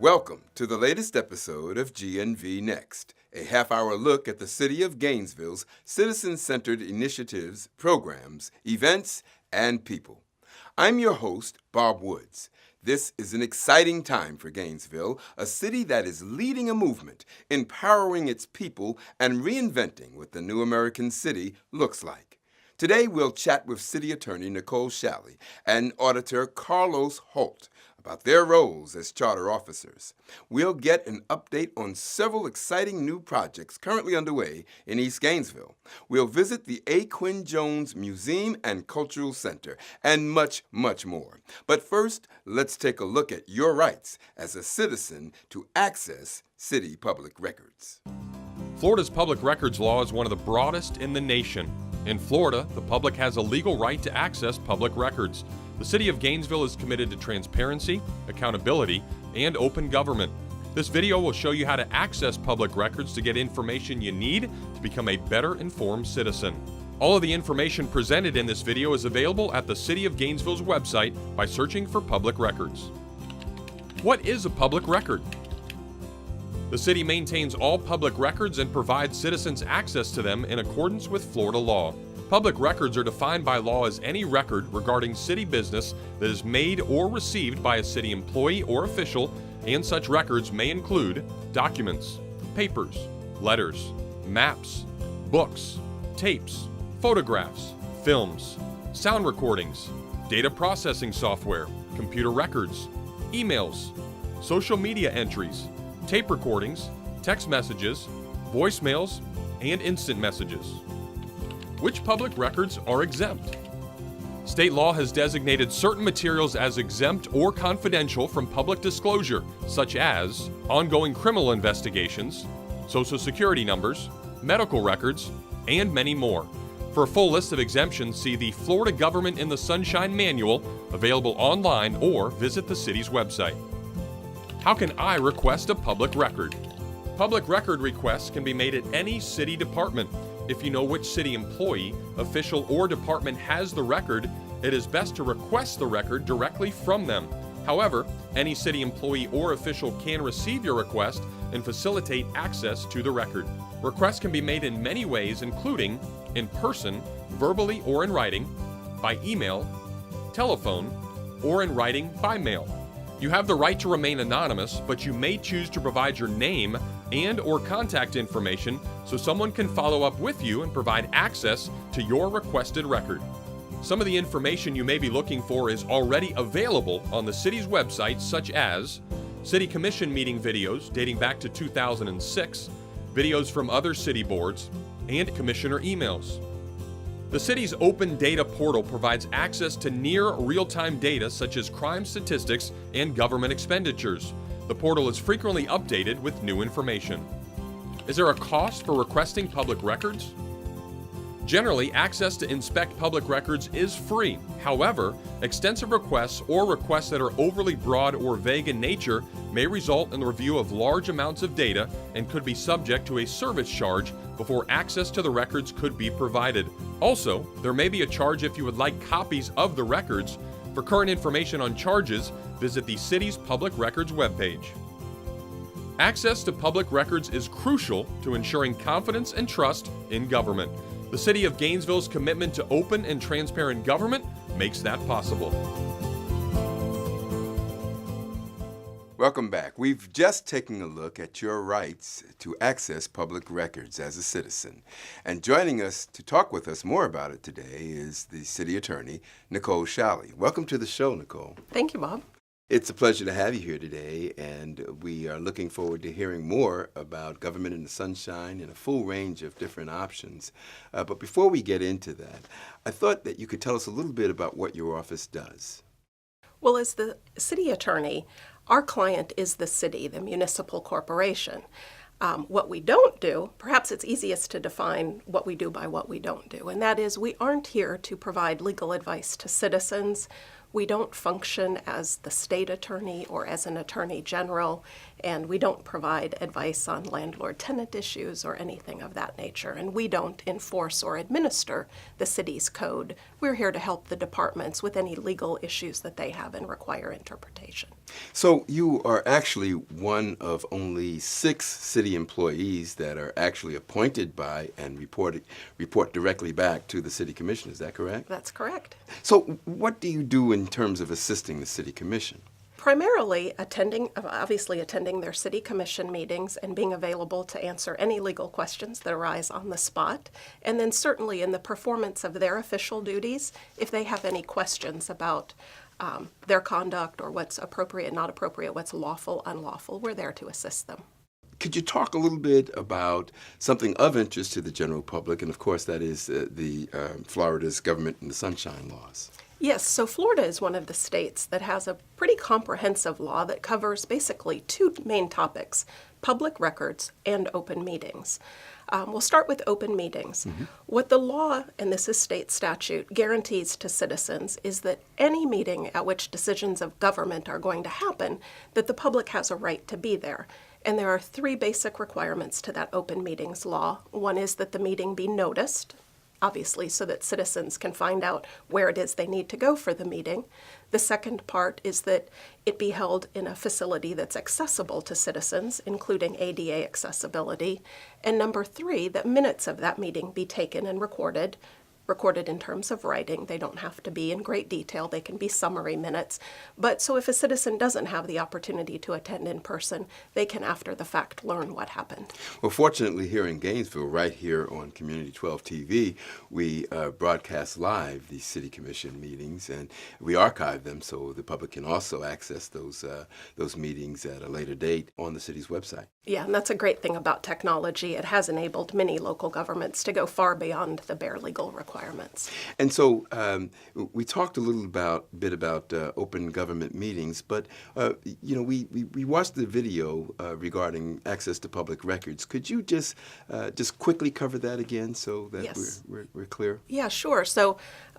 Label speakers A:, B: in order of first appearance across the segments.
A: Welcome to the latest episode of GNV Next, a half-hour look at the City of Gainesville's citizen-centered initiatives, programs, events, and people. I'm your host, Bob Woods. This is an exciting time for Gainesville, a city that is leading a movement, empowering its people, and reinventing what the new American city looks like. Today, we'll chat with City Attorney Nicole Shalley and Auditor Carlos Holt about their roles as charter officers. We'll get an update on several exciting new projects currently underway in East Gainesville. We'll visit the A. Quinn Jones Museum and Cultural Center, and much, much more. But first, let's take a look at your rights as a citizen to access city public records.
B: Florida's public records law is one of the broadest in the nation. In Florida, the public has a legal right to access public records. The City of Gainesville is committed to transparency, accountability, and open government. This video will show you how to access public records to get information you need to become a better informed citizen. All of the information presented in this video is available at the City of Gainesville's website by searching for public records. What is a public record? The city maintains all public records and provides citizens access to them in accordance with Florida law. Public records are defined by law as any record regarding city business that is made or received by a city employee or official, and such records may include documents, papers, letters, maps, books, tapes, photographs, films, sound recordings, data processing software, computer records, emails, social media entries, tape recordings, text messages, voicemails, and instant messages. Which public records are exempt? State law has designated certain materials as exempt or confidential from public disclosure, such as ongoing criminal investigations, social security numbers, medical records, and many more. For a full list of exemptions, see the Florida Government in the Sunshine Manual, available online, or visit the city's website. How can I request a public record? Public record requests can be made at any city department. If you know which city employee, official, or department has the record, it is best to request the record directly from them. However, any city employee or official can receive your request and facilitate access to the record. Requests can be made in many ways, including in person, verbally or in writing, by email, telephone, or in writing by mail. You have the right to remain anonymous, but you may choose to provide your name and/or contact information so someone can follow up with you and provide access to your requested record. Some of the information you may be looking for is already available on the city's website, such as City Commission meeting videos dating back to 2006, videos from other city boards, and commissioner emails. The city's open data portal provides access to near real-time data such as crime statistics and government expenditures. The portal is frequently updated with new information. Is there a cost for requesting public records? Generally, access to inspect public records is free. However, extensive requests or requests that are overly broad or vague in nature may result in the review of large amounts of data and could be subject to a service charge before access to the records could be provided. Also, there may be a charge if you would like copies of the records. For current information on charges, visit the city's public records webpage. Access to public records is crucial to ensuring confidence and trust in government. The City of Gainesville's commitment to open and transparent government makes that possible.
A: Welcome back. We've just taken a look at your rights to access public records as a citizen. And joining us to talk with us more about it today is the City Attorney, Nicole Shalley. Welcome to the show, Nicole.
C: Thank you, Bob.
A: It's a pleasure to have you here today, and we are looking forward to hearing more about government in the sunshine and a full range of different options. But before we get into that, I thought that you could tell us a little bit about what your office does.
C: Well, as the city attorney, our client is the city, the municipal corporation. What we don't do, perhaps it's easiest to define what we do by what we don't do, and that is we aren't here to provide legal advice to citizens. We don't function as the state attorney or as an attorney general, and we don't provide advice on landlord-tenant issues or anything of that nature. And we don't enforce or administer the city's code. We're here to help the departments with any legal issues that they have and require interpretation.
A: So you are actually one of only 6 city employees that are actually appointed by and report directly back to the city commission. Is that correct?
C: That's correct.
A: So what do you do in terms of assisting the city commission?
C: Primarily obviously attending their city commission meetings and being available to answer any legal questions that arise on the spot. And then certainly in the performance of their official duties, if they have any questions about their conduct or what's appropriate, not appropriate, what's lawful, unlawful, we're there to assist them.
A: Could you talk a little bit about something of interest to the general public? And of course, that is Florida's Government in the Sunshine laws.
C: Yes, so Florida is one of the states that has a pretty comprehensive law that covers basically 2 main topics: public records and open meetings. We'll start with open meetings. What the law, and this is state statute, guarantees to citizens is that any meeting at which decisions of government are going to happen, that the public has a right to be there. And there are 3 basic requirements to that open meetings law. One is that the meeting be noticed, obviously, so that citizens can find out where it is they need to go for the meeting. The second part is that it be held in a facility that's accessible to citizens, including ADA accessibility. And number 3, that minutes of that meeting be taken and recorded in terms of writing. They don't have to be in great detail. They can be summary minutes. But so if a citizen doesn't have the opportunity to attend in person, they can, after the fact, learn what happened.
A: Well, fortunately, here in Gainesville, right here on Community 12 TV, we broadcast live these city commission meetings, and we archive them so the public can also access those meetings at a later date on the city's website.
C: Yeah, and that's a great thing about technology. It has enabled many local governments to go far beyond the bare legal requirements.
A: And so we talked a little bit about open government meetings, but we watched the video regarding access to public records. Could you just quickly cover that again so that
C: Yes.
A: we're clear?
C: Yeah, sure. So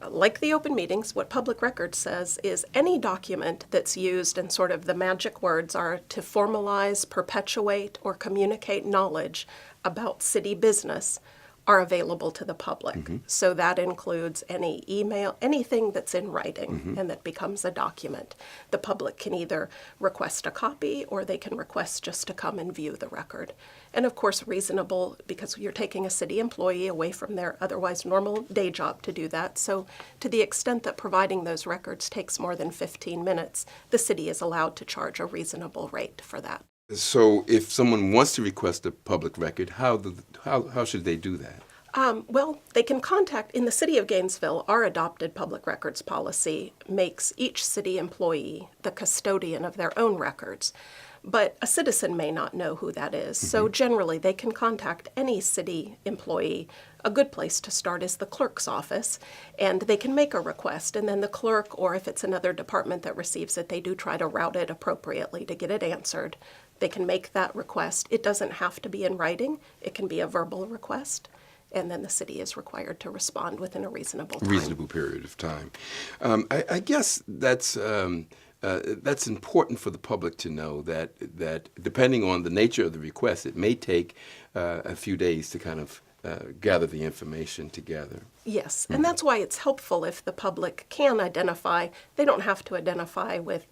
C: like the open meetings, what public record says is any document that's used, and sort of the magic words are to formalize, perpetuate, or communicate knowledge about city business, are available to the public. So that includes any email, anything that's in writing and that becomes a document. The public can either request a copy or they can request just to come and view the record. And of course, reasonable, because you're taking a city employee away from their otherwise normal day job to do that. So to the extent that providing those records takes more than 15 minutes, the city is allowed to charge a reasonable rate for that.
A: So if someone wants to request a public record, how should they do that?
C: Well, they can contact, in the City of Gainesville, our adopted public records policy makes each city employee the custodian of their own records. But a citizen may not know who that is. So generally, they can contact any city employee. A good place to start is the clerk's office, and they can make a request. And then the clerk, or if it's another department that receives it, they do try to route it appropriately to get it answered. They can make that request. It doesn't have to be in writing. It can be a verbal request. And then the city is required to respond within a reasonable time.
A: Reasonable period of time. I guess that's important for the public to know that depending on the nature of the request, it may take a few days to kind of gather the information together.
C: Yes, and that's why it's helpful if the public can identify. They don't have to identify with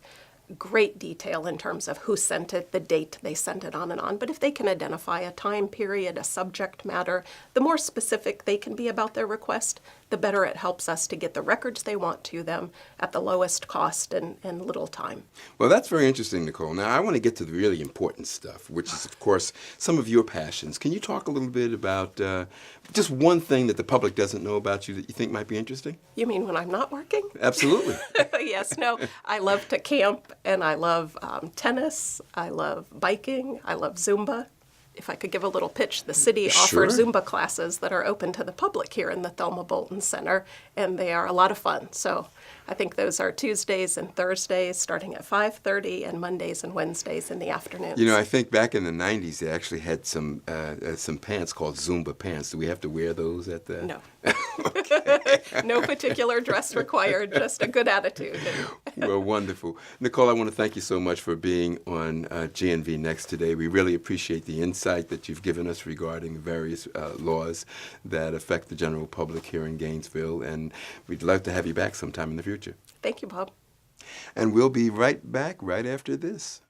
C: great detail in terms of who sent it, the date they sent it on and on. But if they can identify a time period, a subject matter, the more specific they can be about their request, the better it helps us to get the records they want to them at the lowest cost and little time.
A: Well, that's very interesting, Nicole. Now, I want to get to the really important stuff, which is, of course, some of your passions. Can you talk a little bit about just one thing that the public doesn't know about you that you think might be interesting?
C: You mean when I'm not working?
A: Absolutely.
C: Yes, no, I love to camp, and I love tennis, I love biking, I love Zumba. if I could give a little pitch, the city
A: Sure.
C: offers Zumba classes that are open to the public here in the Thelma Bolton Center, and they are a lot of fun. So I think those are Tuesdays and Thursdays starting at 5:30 and Mondays and Wednesdays in the afternoons.
A: You know, I think back in the 90s, they actually had some pants called Zumba pants. Do we have to wear those at the...
C: No. No particular dress required, just a good attitude.
A: Well, wonderful. Nicole, I want to thank you so much for being on GNV Next today. We really appreciate the insight that you've given us regarding various laws that affect the general public here in Gainesville, and we'd love to have you back sometime in the future.
C: Thank you, Bob.
A: And we'll be right back right after this.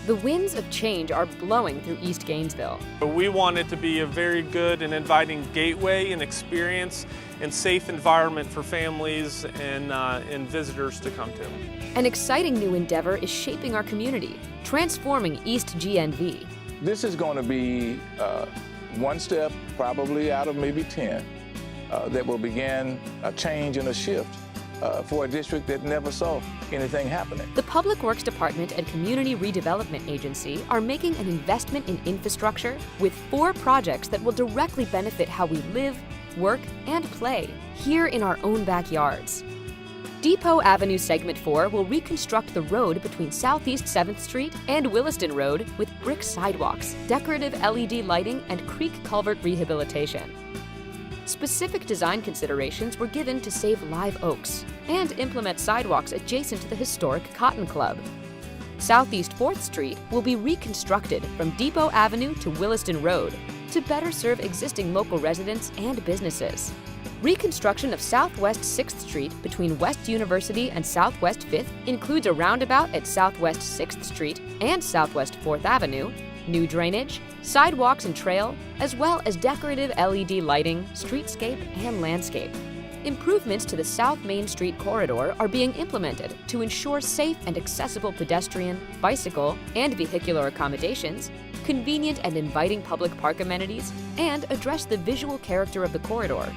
D: The winds of change are blowing through East Gainesville.
E: We want it to be a very good and inviting gateway and experience and safe environment for families and visitors to come to.
D: An exciting new endeavor is shaping our community, transforming East GNV.
F: This is going to be one step, probably out of maybe 10, that will begin a change and a shift for a district that never saw anything happening.
D: The Public Works Department and Community Redevelopment Agency are making an investment in infrastructure with 4 projects that will directly benefit how we live, work, and play here in our own backyards. Depot Avenue Segment 4 will reconstruct the road between Southeast 7th Street and Williston Road with brick sidewalks, decorative LED lighting, and creek culvert rehabilitation. Specific design considerations were given to save live oaks and implement sidewalks adjacent to the historic Cotton Club. Southeast 4th Street will be reconstructed from Depot Avenue to Williston Road to better serve existing local residents and businesses. Reconstruction of Southwest 6th Street between West University and Southwest 5th includes a roundabout at Southwest 6th Street and Southwest 4th Avenue, new drainage, sidewalks and trail, as well as decorative LED lighting, streetscape, and landscape. Improvements to the South Main Street corridor are being implemented to ensure safe and accessible pedestrian, bicycle, and vehicular accommodations, convenient and inviting public park amenities, and address the visual character of the corridor,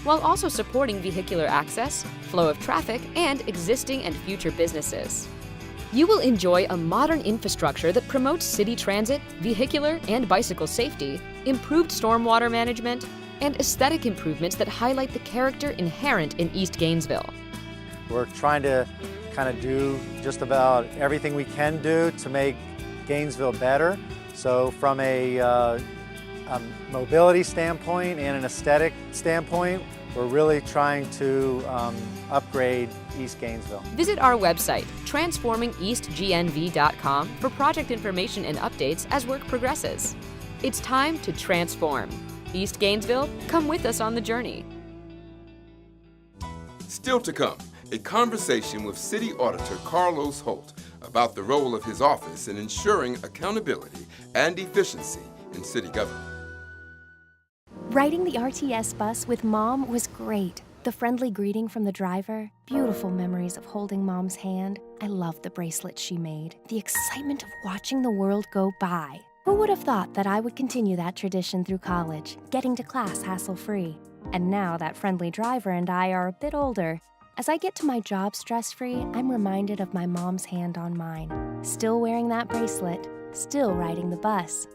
D: while also supporting vehicular access, flow of traffic, and existing and future businesses. You will enjoy a modern infrastructure that promotes city transit, vehicular and bicycle safety, improved stormwater management, and aesthetic improvements that highlight the character inherent in East Gainesville.
G: We're trying to kind of do just about everything we can do to make Gainesville better. So from a mobility standpoint and an aesthetic standpoint, we're really trying to upgrade East Gainesville.
D: Visit our website, transformingeastgnv.com, for project information and updates as work progresses. It's time to transform. East Gainesville, come with us on the journey.
A: Still to come, a conversation with City Auditor Carlos Holt about the role of his office in ensuring accountability and efficiency in city government.
H: Riding the RTS bus with Mom was great. The friendly greeting from the driver, beautiful memories of holding Mom's hand. I loved the bracelet she made, the excitement of watching the world go by. Who would have thought that I would continue that tradition through college, getting to class hassle-free? And now that friendly driver and I are a bit older, as I get to my job stress-free, I'm reminded of my mom's hand on mine. Still wearing that bracelet, still riding the bus.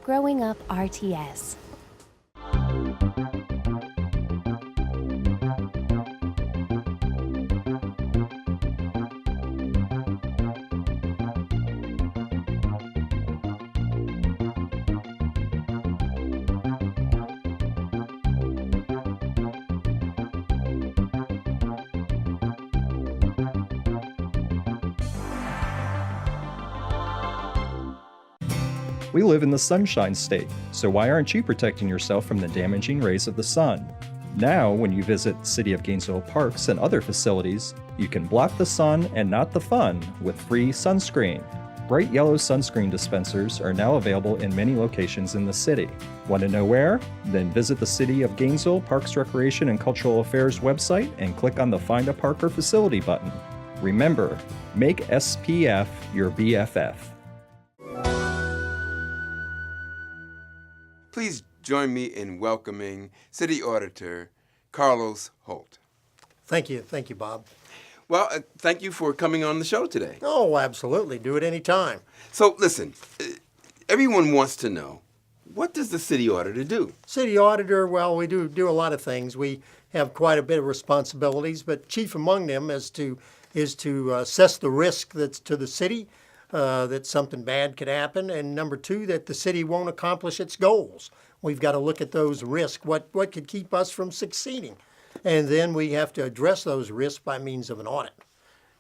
H: Growing up RTS.
I: We live in the Sunshine State, so why aren't you protecting yourself from the damaging rays of the sun? Now, when you visit City of Gainesville parks and other facilities, you can block the sun and not the fun with free sunscreen. Bright yellow sunscreen dispensers are now available in many locations in the city. Want to know where? Then visit the City of Gainesville Parks, Recreation, and Cultural Affairs website and click on the Find a Park or Facility button. Remember, make SPF your BFF.
A: please join me in welcoming City Auditor Carlos Holt.
J: Thank you, Bob.
A: Well, thank you for coming on the show today.
J: Oh, absolutely. Do it anytime.
A: So, listen, everyone wants to know, what does the city auditor do?
J: City auditor, well, we do a lot of things. We have quite a bit of responsibilities, but chief among them is to assess the risk that's to the city, that something bad could happen, and number two, that the city won't accomplish its goals. We've got to look at those risks. What could keep us from succeeding? And then we have to address those risks by means of an audit.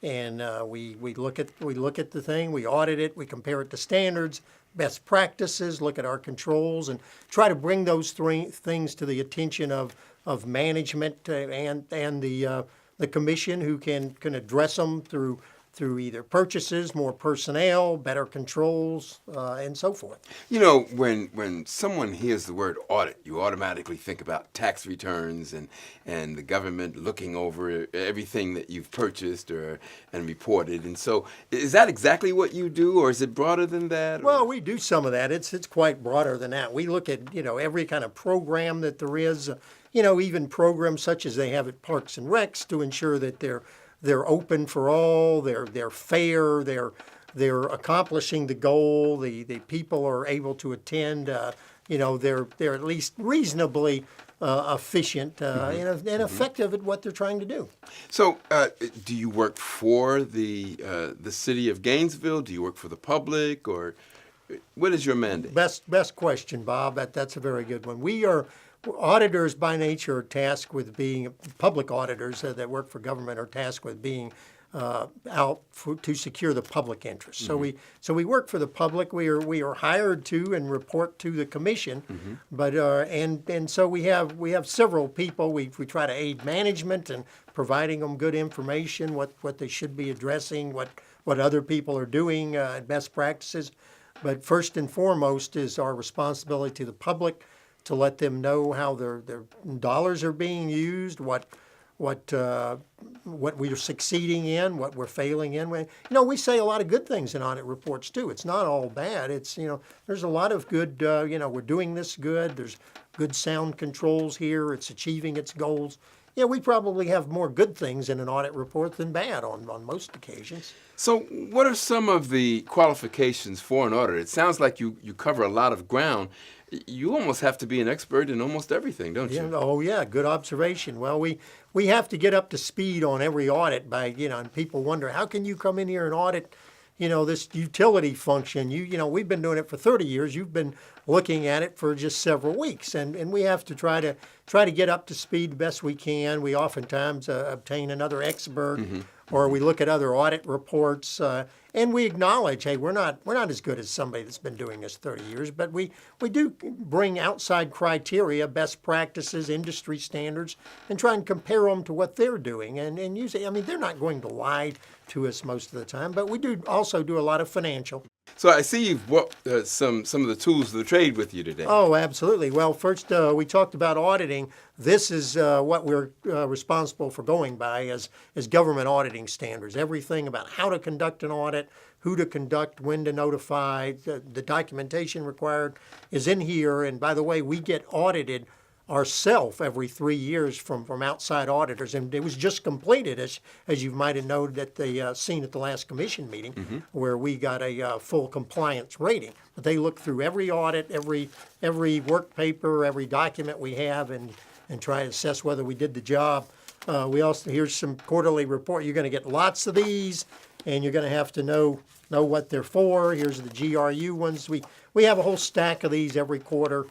J: And we look at the thing, we audit it, we compare it to standards, best practices, look at our controls, and try to bring those three things to the attention of management and the commission, who can address them through either purchases, more personnel, better controls, and so forth.
A: You know, when someone hears the word audit, you automatically think about tax returns and the government looking over everything that you've purchased and reported. And so, is that exactly what you do, or is it broader than that?
J: Well, we do some of that. It's quite broader than that. We look at, every kind of program that there is, even programs such as they have at Parks and Recs to ensure that they're open for all, they're fair, they're accomplishing the goal, the people are able to attend, they're at least reasonably efficient and effective at what they're trying to do.
A: So, do you work for the City of Gainesville? Do you work for the public, or what is your mandate?
J: Best question, Bob. That's a very good one. We are auditors by nature are tasked with being public auditors that work for government are tasked with being out to secure the public interest.
A: Mm-hmm.
J: So we work for the public. We are hired to and report to the commission, but and so we have several people. We try to aid management and providing them good information, what they should be addressing, what other people are doing, best practices. But first and foremost is our responsibility to the public, to let them know how their dollars are being used, what we are succeeding in, what we're failing in. We say a lot of good things in audit reports too. It's not all bad. It's there's a lot of good. We're doing this good. There's good sound controls here. It's achieving its goals. Yeah, we probably have more good things in an audit report than bad on most occasions.
A: So what are some of the qualifications for an auditor? It sounds like you cover a lot of ground. You almost have to be an expert in almost everything, don't you?
J: Oh, yeah, good observation. Well, we have to get up to speed on every audit by, and people wonder, how can you come in here and audit, this utility function? We've been doing it for 30 years. You've been looking at it for just several weeks, and we have to try to get up to speed the best we can. We oftentimes obtain another expert, or we look at other audit reports, and we acknowledge, hey, we're not as good as somebody that's been doing this 30 years, but we do bring outside criteria, best practices, industry standards, and try and compare them to what they're doing. And usually, they're not going to lie to us most of the time, but we do also do a lot of financial.
A: So I see you've brought some of the tools of the trade with you today.
J: Oh, absolutely. Well, first we talked about auditing. This is what we're responsible for going by as government auditing standards. Everything about how to conduct an audit, who to conduct, when to notify, the documentation required is in here. And by the way, we get audited ourselves every 3 years from outside auditors, and it was just completed, as you might have noted at the seen at the last commission meeting, where we got a full compliance rating. But they look through every audit, every work paper, every document we have, and try to assess whether we did the job. Here's some quarterly report. You're going to get lots of these, and you're going to have to know what they're for. Here's the GRU ones. We have a whole stack of these every quarter.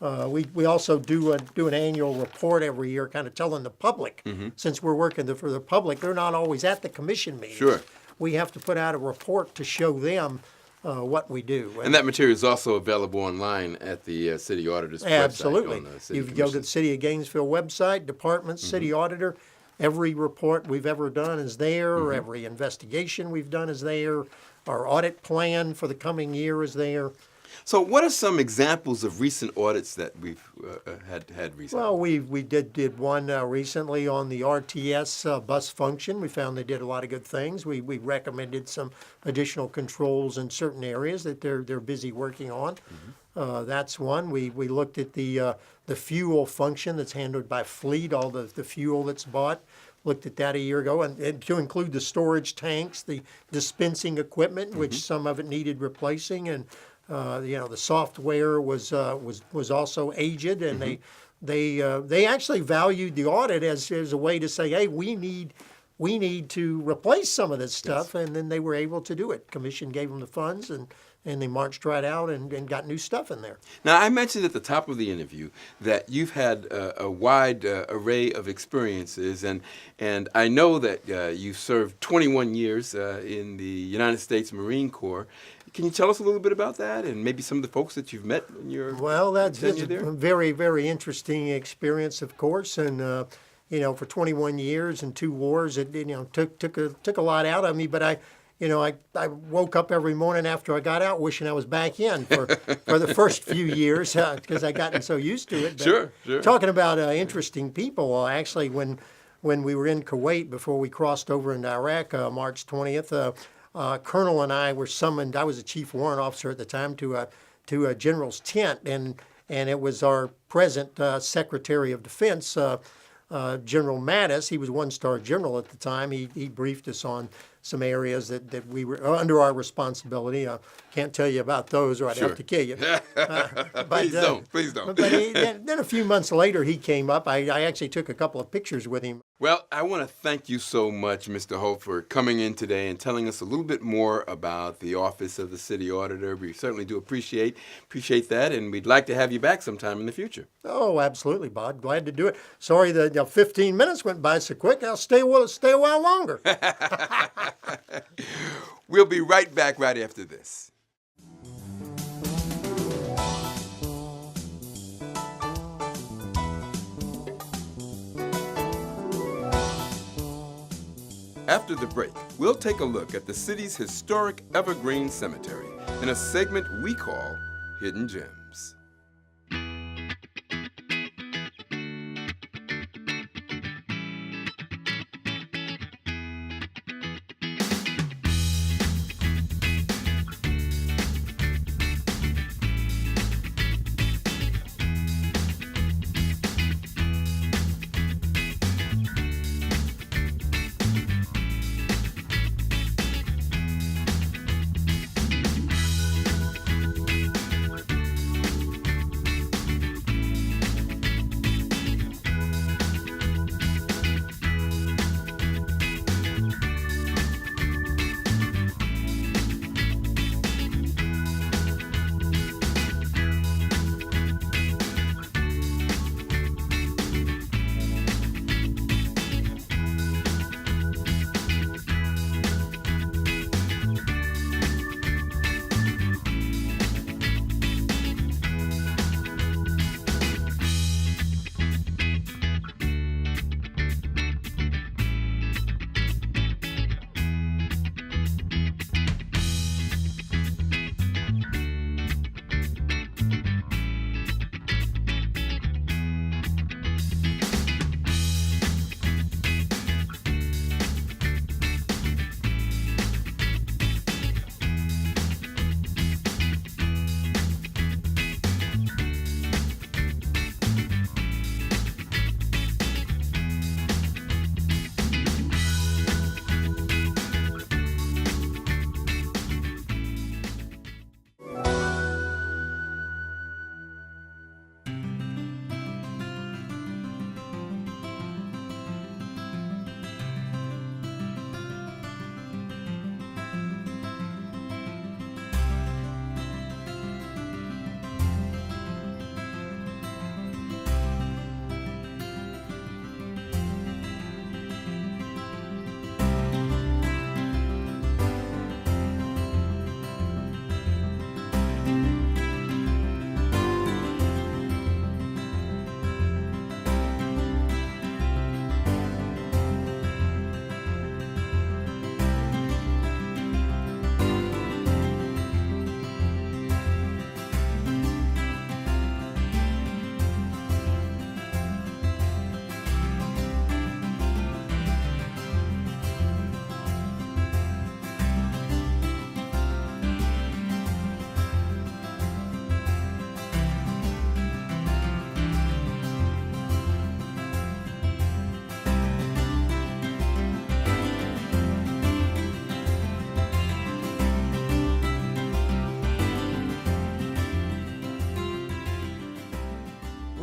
J: We also do an annual report every year, kind of telling the public, since we're working for the public, they're not always at the commission meetings.
A: Sure.
J: We have to put out a report to show them what we do.
A: And that material is also available online at the City Auditor's website.
J: Absolutely. You can go to the City of Gainesville website, Department, City Auditor. Every report we've ever done is there. Every investigation we've done is there. Our audit plan for the coming year is there.
A: So what are some examples of recent audits that we've had recently?
J: Well, we did one recently on the RTS bus function. We found they did a lot of good things. We recommended some additional controls in certain areas that they're busy working on. That's one. We looked at the fuel function that's handled by fleet, all the fuel that's bought. Looked at that a year ago, and to include the storage tanks, the dispensing equipment, which some of it needed replacing, and the software was also aged, and they actually valued the audit as a way to say, hey, we need to replace some of this stuff, and then they were able to do it. Commission gave them the funds, and they marched right out and got new stuff in there.
A: Now, I mentioned at the top of the interview that you've had a wide array of experiences, and I know that you've served 21 years in the United States Marine Corps. Can you tell us a little bit about that, and maybe some of the folks that you've met in your
J: that's
A: tenure there?
J: a very, very interesting experience, of course, and for 21 years and 2 wars, it took a lot out of me, but I woke up every morning after I got out wishing I was back in for the first few years because I gotten so used to it. But
A: Sure.
J: Talking about interesting people, actually, when we were in Kuwait before we crossed over into Iraq, March 20th, Colonel and I were summoned. I was a chief warrant officer at the time to a general's tent, and it was our present Secretary of Defense, General Mattis. He was 1-star general at the time. He briefed us on some areas that we were under our responsibility. Can't tell you about those, or I'd have to kill you.
A: Please don't.
J: But then a few months later, he came up. I actually took a couple of pictures with him.
A: Well, I want to thank you so much, Mr. Holt, for coming in today and telling us a little bit more about the Office of the City Auditor. We certainly do appreciate that, and we'd like to have you back sometime in the future.
J: Oh, absolutely, Bob. Glad to do it. Sorry that 15 minutes went by so quick. I'll stay a while longer.
A: We'll be right back right after this. After the break, we'll take a look at the city's historic Evergreen Cemetery in a segment we call Hidden Gems.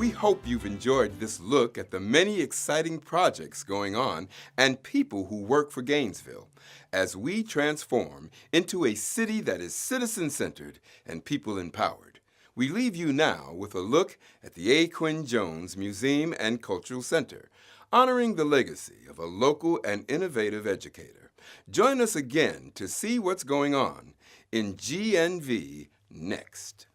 A: We hope you've enjoyed this look at the many exciting projects going on and people who work for Gainesville as we transform into a city that is citizen-centered and people-empowered. We leave you now with a look at the A. Quinn Jones Museum and Cultural Center, honoring the legacy of a local and innovative educator. Join us again to see what's going on in GNV Next.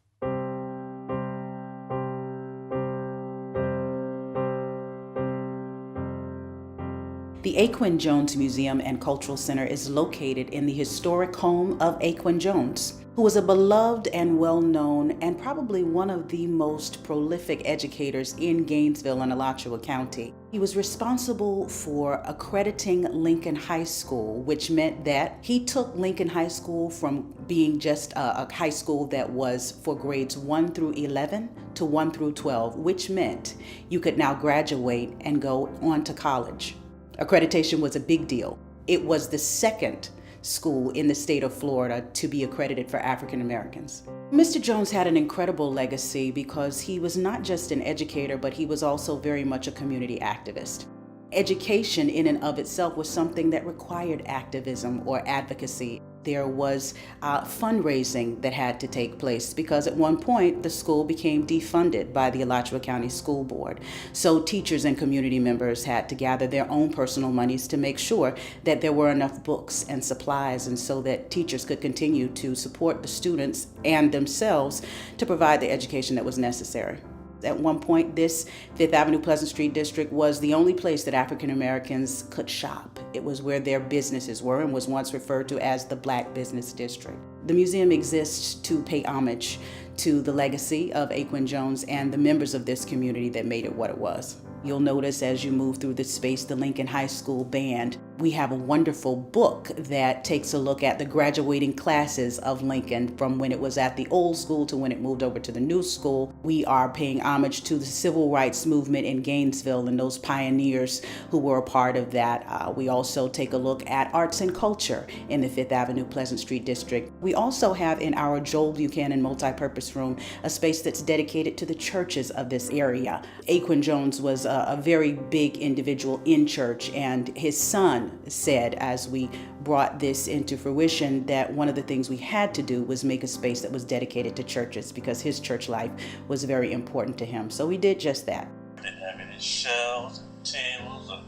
K: The A. Quinn Jones Museum and Cultural Center is located in the historic home of A. Quinn Jones, who was a beloved and well-known and probably one of the most prolific educators in Gainesville and Alachua County. He was responsible for accrediting Lincoln High School, which meant that he took Lincoln High School from being just a high school that was for grades 1 through 11 to 1 through 12, which meant you could now graduate and go on to college. Accreditation was a big deal. It was the second school in the state of Florida to be accredited for African Americans. Mr. Jones had an incredible legacy because he was not just an educator, but he was also very much a community activist. Education in and of itself was something that required activism or advocacy. There was fundraising that had to take place because at one point the school became defunded by the Alachua County School Board. So teachers and community members had to gather their own personal monies to make sure that there were enough books and supplies, and so that teachers could continue to support the students and themselves to provide the education that was necessary. At one point, this Fifth Avenue Pleasant Street district was the only place that African Americans could shop. It was where their businesses were and was once referred to as the Black Business District. The museum exists to pay homage to the legacy of A. Quinn Jones and the members of this community that made it what it was. You'll notice as you move through this space, the Lincoln High School Band. We have a wonderful book that takes a look at the graduating classes of Lincoln from when it was at the old school to when it moved over to the new school. We are paying homage to the civil rights movement in Gainesville and those pioneers who were a part of that. We also take a look at arts and culture in the Fifth Avenue Pleasant Street district. We also have in our Joel Buchanan multipurpose room a space that's dedicated to the churches of this area. A. Quinn Jones was a very big individual in church, and his son said as we brought this into fruition that one of the things we had to do was make a space that was dedicated to churches because his church life was very important to him. So we did just that.
L: Didn't have any shelves and tables, or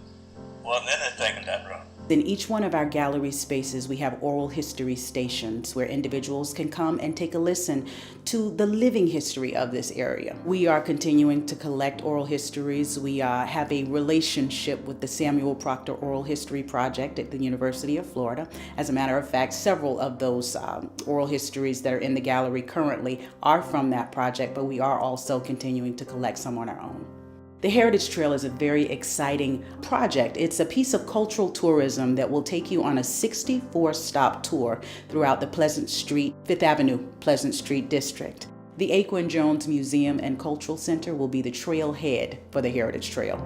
L: wasn't anything in that room.
K: In each one of our gallery spaces, we have oral history stations where individuals can come and take a listen to the living history of this area. We are continuing to collect oral histories. We have a relationship with the Samuel Proctor Oral History Project at the University of Florida. As a matter of fact, several of those oral histories that are in the gallery currently are from that project, but we are also continuing to collect some on our own. The Heritage Trail is a very exciting project. It's a piece of cultural tourism that will take you on a 64-stop tour throughout the Pleasant Street, Fifth Avenue Pleasant Street district. The A. Quinn Jones Museum and Cultural Center will be the trailhead for the Heritage Trail.